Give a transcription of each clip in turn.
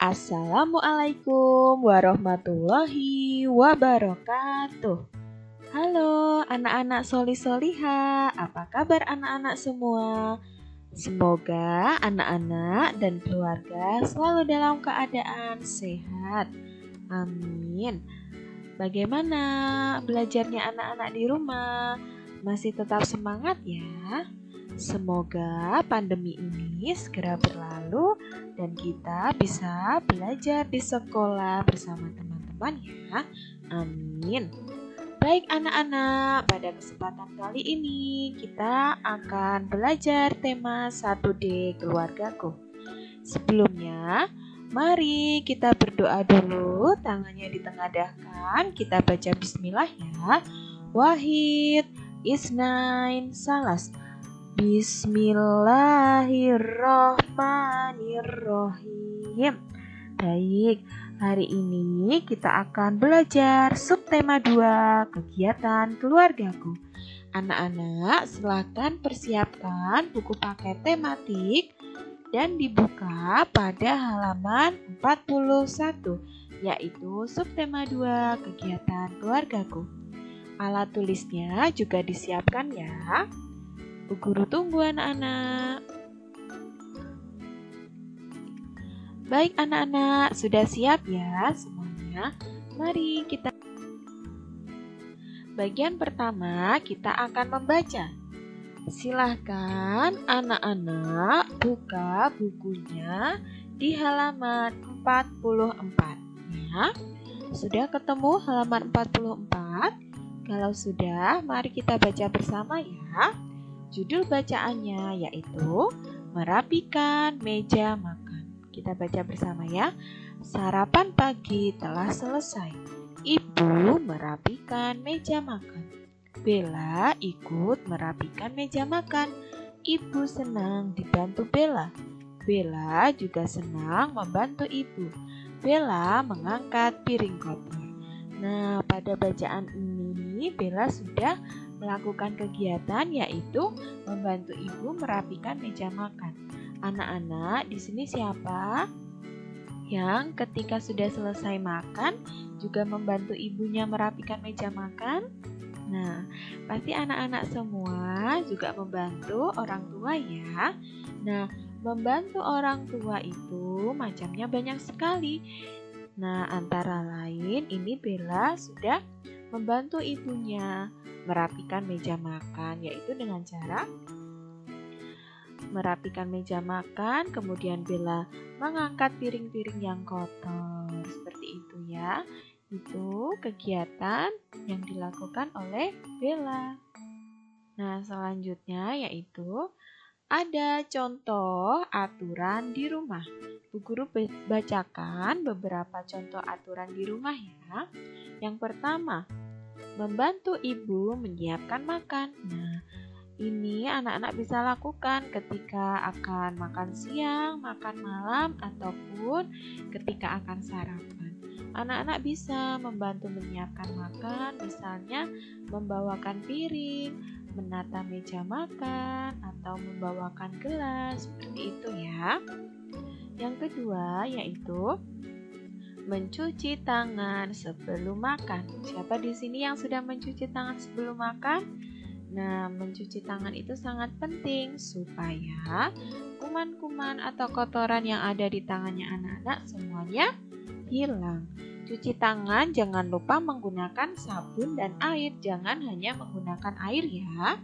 Assalamualaikum warahmatullahi wabarakatuh. Halo anak-anak soli-soliha, apa kabar anak-anak semua? Semoga anak-anak dan keluarga selalu dalam keadaan sehat. Amin. Bagaimana belajarnya anak-anak di rumah? Masih tetap semangat ya? Semoga pandemi ini segera berlalu dan kita bisa belajar di sekolah bersama teman-teman ya. Amin. Baik anak-anak, pada kesempatan kali ini kita akan belajar tema 1D keluargaku. Sebelumnya, mari kita berdoa dulu, tangannya ditengadahkan, kita baca bismillah ya. Wahid, Isnain, Salas. Bismillahirrohmanirrohim. Baik, hari ini kita akan belajar subtema 2, kegiatan keluargaku. Anak-anak, silakan persiapkan buku paket tematik dan dibuka pada halaman 41, yaitu subtema 2, kegiatan keluargaku. Alat tulisnya juga disiapkan ya. Bu Guru tunggu anak-anak. Baik anak-anak, sudah siap ya semuanya? Mari kita. Bagian pertama kita akan membaca. Silahkan anak-anak buka bukunya di halaman 44 ya. Sudah ketemu halaman 44? Kalau sudah, mari kita baca bersama ya. Judul bacaannya yaitu merapikan meja makan. Kita baca bersama ya. Sarapan pagi telah selesai. Ibu merapikan meja makan. Bella ikut merapikan meja makan. Ibu senang dibantu Bella. Bella juga senang membantu ibu. Bella mengangkat piring kotor. Nah, pada bacaan ini Bella sudah melakukan kegiatan yaitu membantu ibu merapikan meja makan. Anak-anak, di sini siapa yang ketika sudah selesai makan juga membantu ibunya merapikan meja makan? Nah, pasti anak-anak semua juga membantu orang tua ya. Nah, membantu orang tua itu macamnya banyak sekali. Nah, antara lain ini Bella sudah membantu ibunya merapikan meja makan, yaitu dengan cara merapikan meja makan, kemudian Bella mengangkat piring-piring yang kotor, seperti itu ya. Itu kegiatan yang dilakukan oleh Bella. Nah, selanjutnya yaitu ada contoh aturan di rumah. Bu Guru bacakan beberapa contoh aturan di rumah ya. Yang pertama, membantu ibu menyiapkan makan. Nah, ini anak-anak bisa lakukan ketika akan makan siang, makan malam, ataupun ketika akan sarapan. Anak-anak bisa membantu menyiapkan makan, misalnya membawakan piring, menata meja makan, atau membawakan gelas, seperti itu ya. Yang kedua yaitu mencuci tangan sebelum makan. Siapa di sini yang sudah mencuci tangan sebelum makan? Nah, mencuci tangan itu sangat penting supaya kuman-kuman atau kotoran yang ada di tangannya anak-anak semuanya hilang. Cuci tangan jangan lupa menggunakan sabun dan air, jangan hanya menggunakan air ya.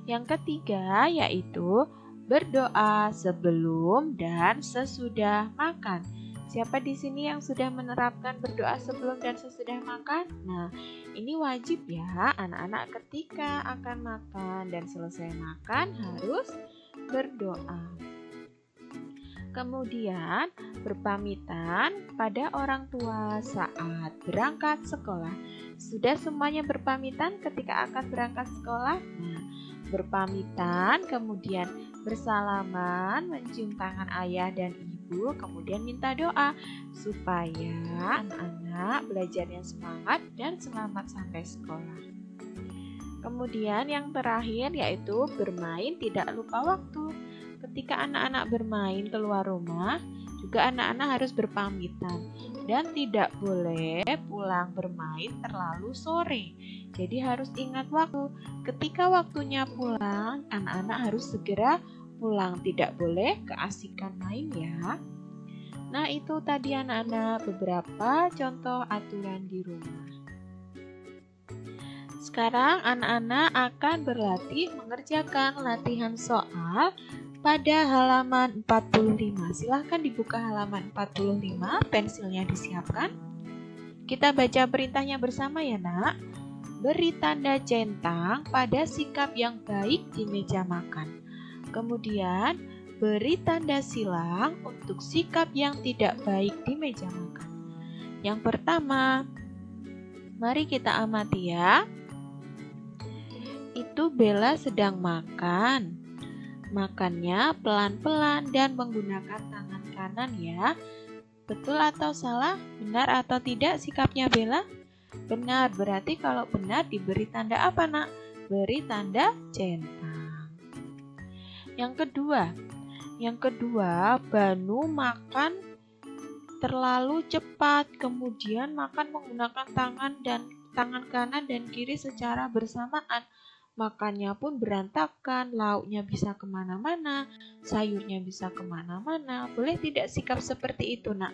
Yang ketiga yaitu berdoa sebelum dan sesudah makan. Siapa di sini yang sudah menerapkan berdoa sebelum dan sesudah makan? Nah, ini wajib ya, anak-anak ketika akan makan dan selesai makan harus berdoa. Kemudian berpamitan pada orang tua saat berangkat sekolah. Sudah semuanya berpamitan ketika akan berangkat sekolah? Nah, berpamitan, kemudian bersalaman, mencium tangan ayah dan ibu, kemudian minta doa supaya anak-anak belajarnya semangat dan selamat sampai sekolah. Kemudian yang terakhir yaitu bermain tidak lupa waktu. Ketika anak-anak bermain keluar rumah, Juga anak-anak harus berpamitan dan tidak boleh pulang bermain terlalu sore. Jadi harus ingat waktu. Ketika waktunya pulang, anak-anak harus segera pulang. Tidak boleh keasikan main ya. Nah, itu tadi anak-anak beberapa contoh aturan di rumah. Sekarang anak-anak akan berlatih mengerjakan latihan soal pada halaman 45. Silahkan dibuka halaman 45, pensilnya disiapkan. Kita baca perintahnya bersama ya nak. Beri tanda centang pada sikap yang baik di meja makan. Kemudian beri tanda silang untuk sikap yang tidak baik di meja makan. Yang pertama, mari kita amati ya. Itu Bella sedang makan. Makannya pelan-pelan dan menggunakan tangan kanan ya. Betul atau salah? Benar atau tidak sikapnya Bella? Benar, berarti kalau benar diberi tanda apa nak? Beri tanda centang. Yang kedua, Banu makan terlalu cepat, kemudian makan menggunakan tangan kanan dan kiri secara bersamaan. Makannya pun berantakan, lauknya bisa kemana-mana, sayurnya bisa kemana-mana. Boleh tidak sikap seperti itu nak?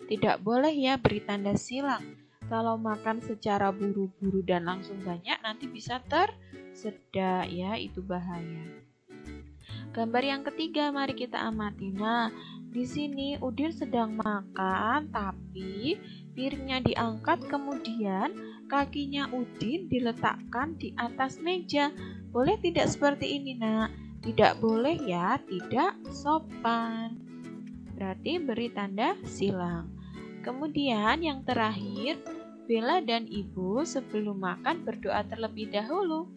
Tidak boleh ya, beri tanda silang. Kalau makan secara buru-buru dan langsung banyak, nanti bisa tersedak ya, itu bahaya. Gambar yang ketiga, mari kita amati. Nah, di sini Udin sedang makan, tapi piringnya diangkat, kemudian kakinya Udin diletakkan di atas meja. Boleh tidak seperti ini nak? Tidak boleh ya, tidak sopan. Berarti beri tanda silang. Kemudian yang terakhir, Bella dan Ibu sebelum makan berdoa terlebih dahulu.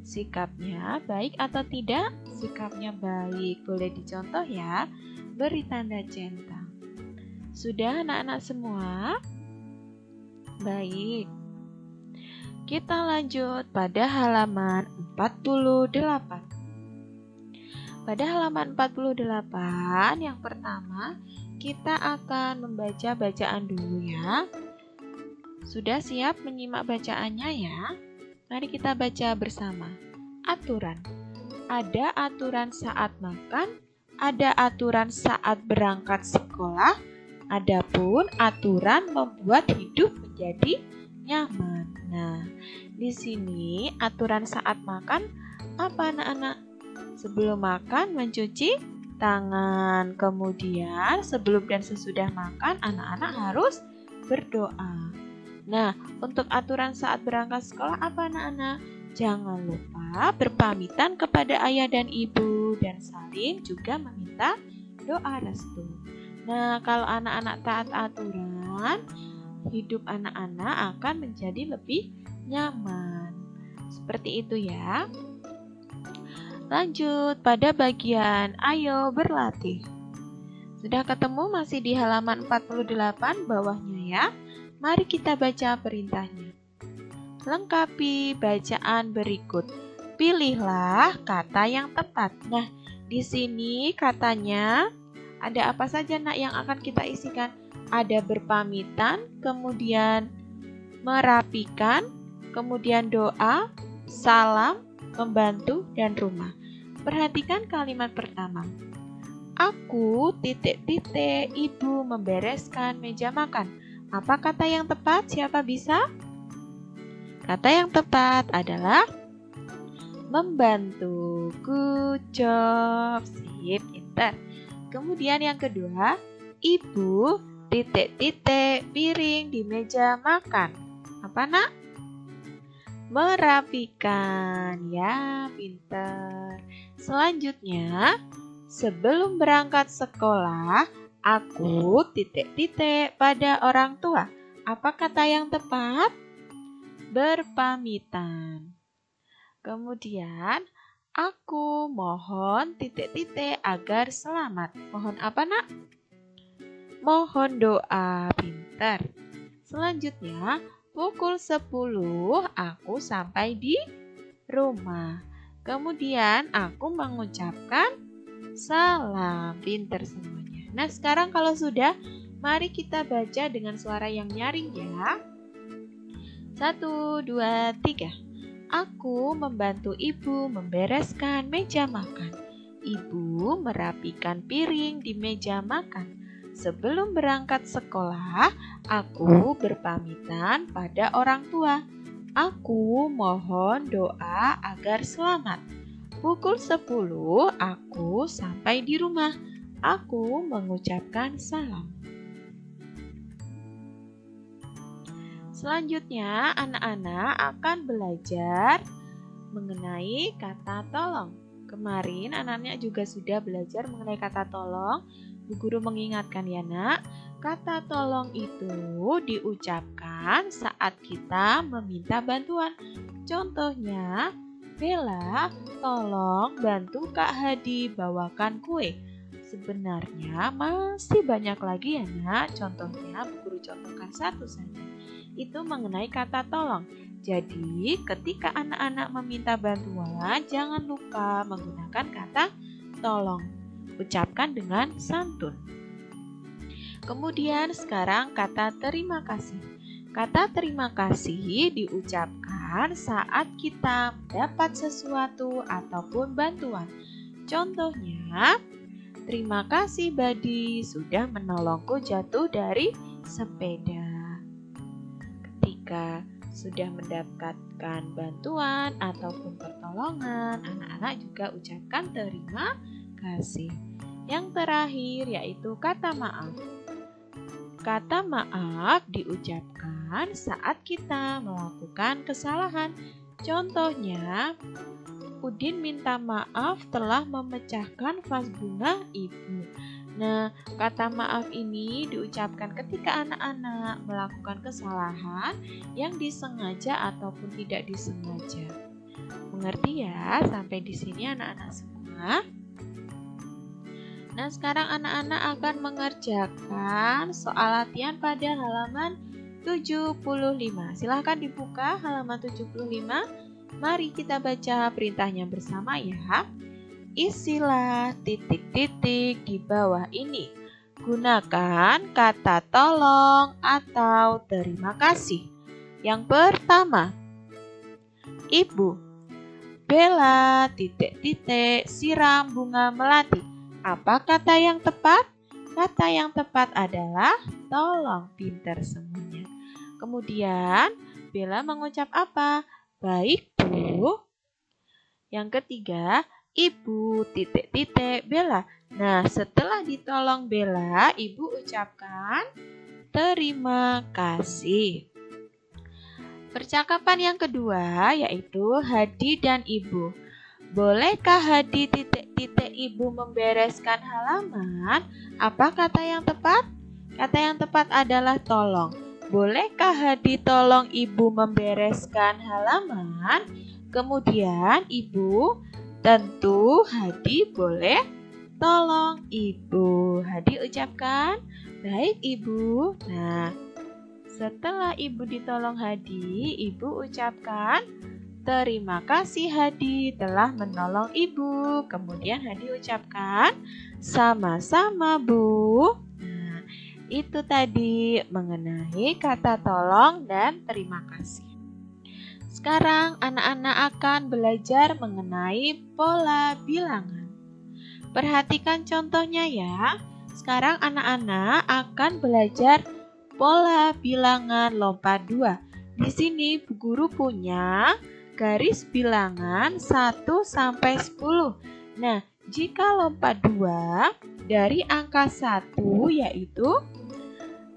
Sikapnya baik atau tidak? Sikapnya baik. Boleh dicontoh ya. Beri tanda centang. Sudah anak-anak semua? Baik. Kita lanjut pada halaman 48. Pada halaman 48 yang pertama kita akan membaca bacaan dulu ya. Sudah siap menyimak bacaannya ya? Mari kita baca bersama. Aturan. Ada aturan saat makan, ada aturan saat berangkat sekolah, adapun aturan membuat hidup menjadi nyaman. Nah, di sini aturan saat makan apa anak-anak? Sebelum makan mencuci tangan, kemudian sebelum dan sesudah makan anak-anak harus berdoa. Nah, untuk aturan saat berangkat sekolah apa anak-anak? Jangan lupa berpamitan kepada ayah dan ibu dan saling juga meminta doa restu. Nah, kalau anak-anak taat aturan, hidup anak-anak akan menjadi lebih nyaman. Seperti itu ya. Lanjut pada bagian ayo berlatih. Sudah ketemu masih di halaman 48 bawahnya ya. Mari kita baca perintahnya. Lengkapi bacaan berikut. Pilihlah kata yang tepat. Nah, di sini katanya ada apa saja nak yang akan kita isikan? Ada berpamitan, kemudian merapikan, kemudian doa, salam, membantu, dan rumah. Perhatikan kalimat pertama. Aku ... ibu membereskan meja makan. Apa kata yang tepat? Siapa bisa? Kata yang tepat adalah membantu. Good job. Sip, pintar. Kemudian yang kedua, ibu ... piring di meja makan. Apa nak? Merapikan. Ya, pintar. Selanjutnya, sebelum berangkat sekolah, aku ... pada orang tua. Apa kata yang tepat? Berpamitan. Kemudian, aku mohon ... agar selamat. Mohon apa nak? Mohon doa. Pintar. Selanjutnya, pukul 10 aku sampai di rumah. Kemudian aku mengucapkan salam. Pintar semuanya. Nah, sekarang kalau sudah, mari kita baca dengan suara yang nyaring ya. 1, 2, 3. Aku membantu ibu membereskan meja makan. Ibu merapikan piring di meja makan. Sebelum berangkat sekolah, aku berpamitan pada orang tua. Aku mohon doa agar selamat. Pukul 10 aku sampai di rumah. Aku mengucapkan salam. Selanjutnya, anak-anak akan belajar mengenai kata tolong. Kemarin anak-anak juga sudah belajar mengenai kata tolong. Bu Guru mengingatkan ya nak, kata tolong itu diucapkan saat kita meminta bantuan. Contohnya, Bella, tolong bantu Kak Hadi bawakan kue. Sebenarnya masih banyak lagi ya nak, contohnya Bu Guru contohkan satu saja. Itu mengenai kata tolong. Jadi ketika anak-anak meminta bantuan, jangan lupa menggunakan kata tolong. Ucapkan dengan santun. Kemudian sekarang kata terima kasih. Kata terima kasih diucapkan saat kita mendapat sesuatu ataupun bantuan. Contohnya, terima kasih Badi sudah menolongku jatuh dari sepeda. Ketika sudah mendapatkan bantuan ataupun pertolongan, anak-anak juga ucapkan terima kasih. Yang terakhir yaitu kata maaf. Kata maaf diucapkan saat kita melakukan kesalahan. Contohnya, Udin minta maaf telah memecahkan vas bunga ibu. Nah, kata maaf ini diucapkan ketika anak-anak melakukan kesalahan yang disengaja ataupun tidak disengaja. Mengerti ya? Sampai di sini anak-anak semua. Nah, sekarang anak-anak akan mengerjakan soal latihan pada halaman 75. Silahkan dibuka halaman 75. Mari kita baca perintahnya bersama ya. Isilah titik-titik di bawah ini. Gunakan kata tolong atau terima kasih. Yang pertama, Ibu. Bella titik-titik siram bunga melati. Apa kata yang tepat? Kata yang tepat adalah tolong. Pintar semuanya. Kemudian Bella mengucap apa? Baik Bu. Yang ketiga, Ibu titik-titik Bella. Nah, setelah ditolong Bella, Ibu ucapkan terima kasih. Percakapan yang kedua yaitu Hadi dan Ibu. Bolehkah Hadi titik-titik Ibu membereskan halaman? Apa kata yang tepat? Kata yang tepat adalah tolong. Bolehkah Hadi tolong Ibu membereskan halaman? Kemudian Ibu, tentu Hadi boleh tolong Ibu. Hadi ucapkan, baik Ibu. Nah, setelah Ibu ditolong Hadi, Ibu ucapkan, terima kasih Hadi telah menolong Ibu. Kemudian Hadi ucapkan, sama-sama Bu. Nah, itu tadi mengenai kata tolong dan terima kasih. Sekarang anak-anak akan belajar mengenai pola bilangan. Perhatikan contohnya ya. Sekarang anak-anak akan belajar pola bilangan lompat 2. Di sini Bu Guru punya garis bilangan 1 sampai 10. Nah, jika lompat 2 dari angka 1 yaitu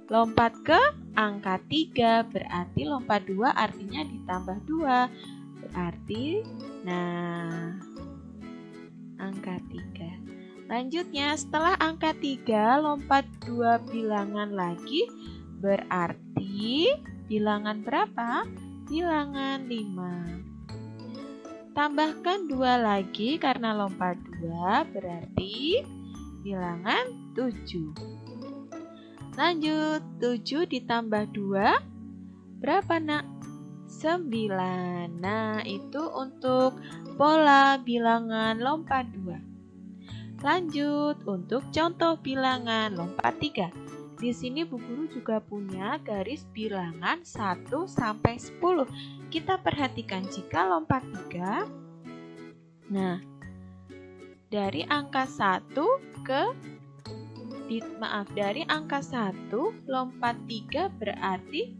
lompat ke angka 3, berarti lompat 2 artinya ditambah 2. Berarti, nah, angka 3. Lanjutnya, setelah angka 3, lompat 2 bilangan lagi, berarti bilangan berapa? Bilangan 5. Tambahkan 2 lagi karena lompat 2, berarti bilangan 7. Lanjut, 7 ditambah 2, berapa nak? 9. Nah, itu untuk pola bilangan lompat 2. Lanjut untuk contoh bilangan lompat 3. Di sini Bu Guru juga punya garis bilangan 1 sampai 10. Kita perhatikan jika lompat 3. Nah, dari angka 1 dari angka 1 lompat 3 berarti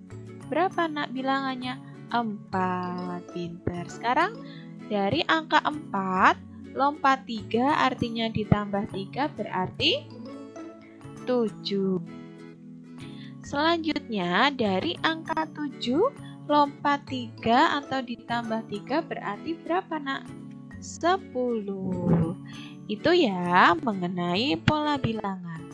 berapa nak bilangannya? 4. Pinter. Sekarang dari angka 4 lompat 3 artinya ditambah 3 berarti 7. Selanjutnya dari angka 7 lompat 3 atau ditambah 3 berarti berapa nak? 10. Itu ya mengenai pola bilangan.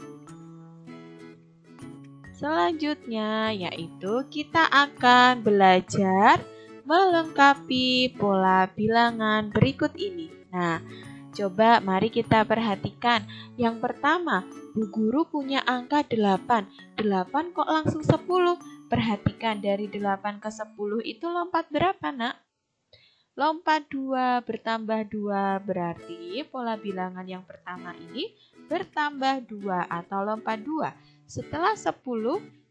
Selanjutnya yaitu kita akan belajar melengkapi pola bilangan berikut ini. Nah, coba mari kita perhatikan. Yang pertama, Bu Guru punya angka 8. 8 kok langsung 10? Perhatikan dari 8 ke 10 itu lompat berapa nak? Lompat 2 bertambah 2 berarti pola bilangan yang pertama ini bertambah 2 atau lompat 2. Setelah 10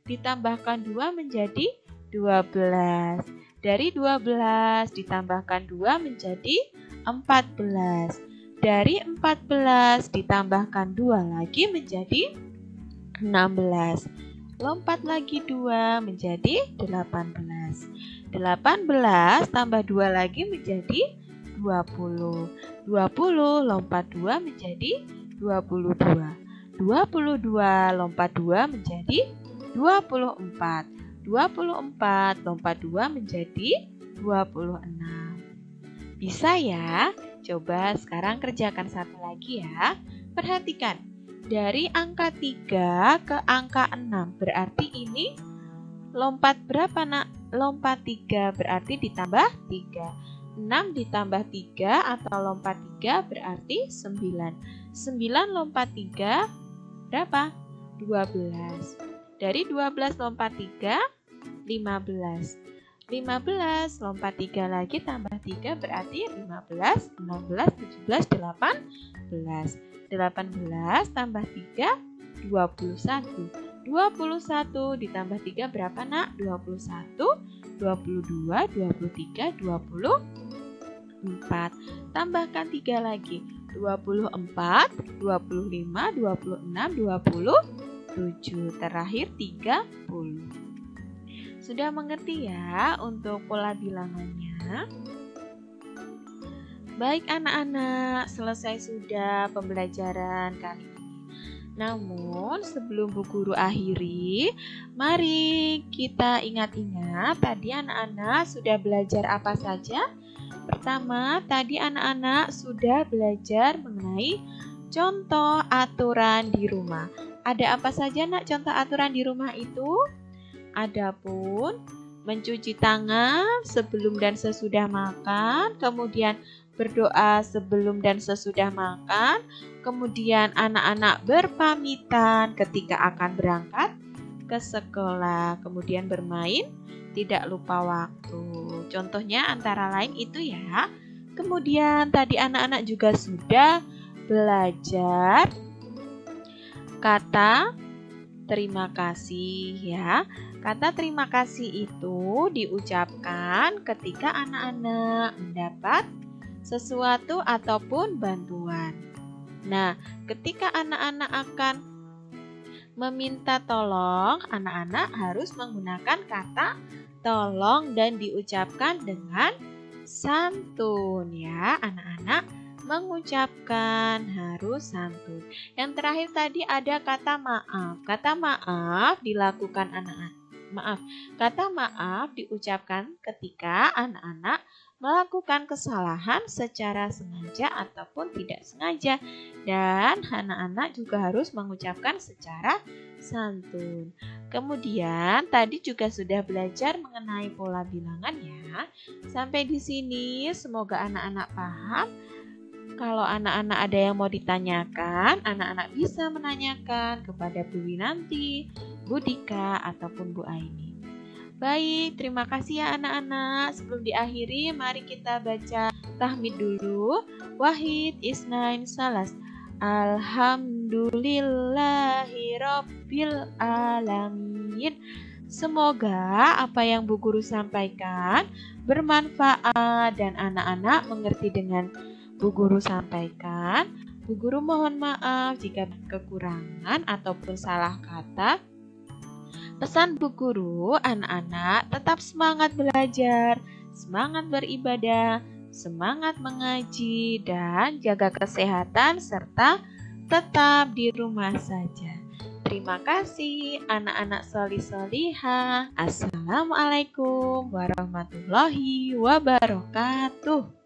ditambahkan 2 menjadi 12. Dari 12 ditambahkan 2 menjadi 14. Dari 14 ditambahkan 2 lagi menjadi 16. Lompat lagi 2 menjadi 18. 18 tambah 2 lagi menjadi 20. 20 lompat 2 menjadi 22. 22 lompat 2 menjadi 24. 24 lompat 2 menjadi 26. Bisa ya? Coba sekarang kerjakan satu lagi ya. Perhatikan, dari angka 3 ke angka 6 berarti ini lompat berapa nak? Lompat 3 berarti ditambah 3. 6 ditambah 3 atau lompat 3 berarti 9. 9 lompat 3 berapa? 12. Dari 12 lompat 3, 15. 15 lompat 3 lagi tambah 3 berarti 15, 16, 17, 18. 18 tambah 3, 21. 21 ditambah 3 berapa nak? 21, 22, 23, 24. Tambahkan 3 lagi. 24, 25, 26, 27. Terakhir 30. Sudah mengerti ya untuk pola bilangannya? Baik anak-anak, selesai sudah pembelajaran kali ini. Namun sebelum Bu Guru akhiri, mari kita ingat-ingat tadi anak-anak sudah belajar apa saja? Pertama, tadi anak-anak sudah belajar mengenai contoh aturan di rumah. Ada apa saja nak contoh aturan di rumah itu? Adapun mencuci tangan sebelum dan sesudah makan, kemudian berdoa sebelum dan sesudah makan, kemudian anak-anak berpamitan ketika akan berangkat ke sekolah, kemudian bermain tidak lupa waktu. Contohnya antara lain itu ya. Kemudian tadi anak-anak juga sudah belajar kata terima kasih ya. Kata terima kasih itu diucapkan ketika anak-anak mendapat sesuatu ataupun bantuan. Nah, ketika anak-anak akan meminta tolong, anak-anak harus menggunakan kata tolong dan diucapkan dengan santun ya. Anak-anak mengucapkan harus santun. Yang terakhir tadi ada kata maaf. Kata maaf dilakukan kata maaf diucapkan ketika anak-anak melakukan kesalahan secara sengaja ataupun tidak sengaja. Dan anak-anak juga harus mengucapkan secara santun. Kemudian tadi juga sudah belajar mengenai pola bilangan ya. Sampai di sini semoga anak-anak paham. Kalau anak-anak ada yang mau ditanyakan, anak-anak bisa menanyakan kepada Bu Winanti, Bu Dika, ataupun Bu Aini. Baik, terima kasih ya anak-anak. Sebelum diakhiri, mari kita baca tahmid dulu. Wahid, Isnain, Salas. Alhamdulillahirabbil alamin. Semoga apa yang Bu Guru sampaikan bermanfaat dan anak-anak mengerti dengan Bu Guru sampaikan. Bu Guru mohon maaf jika kekurangan ataupun salah kata. Pesan Bu Guru, anak-anak tetap semangat belajar, semangat beribadah, semangat mengaji, dan jaga kesehatan serta tetap di rumah saja. Terima kasih anak-anak solih-solihah. Assalamualaikum warahmatullahi wabarakatuh.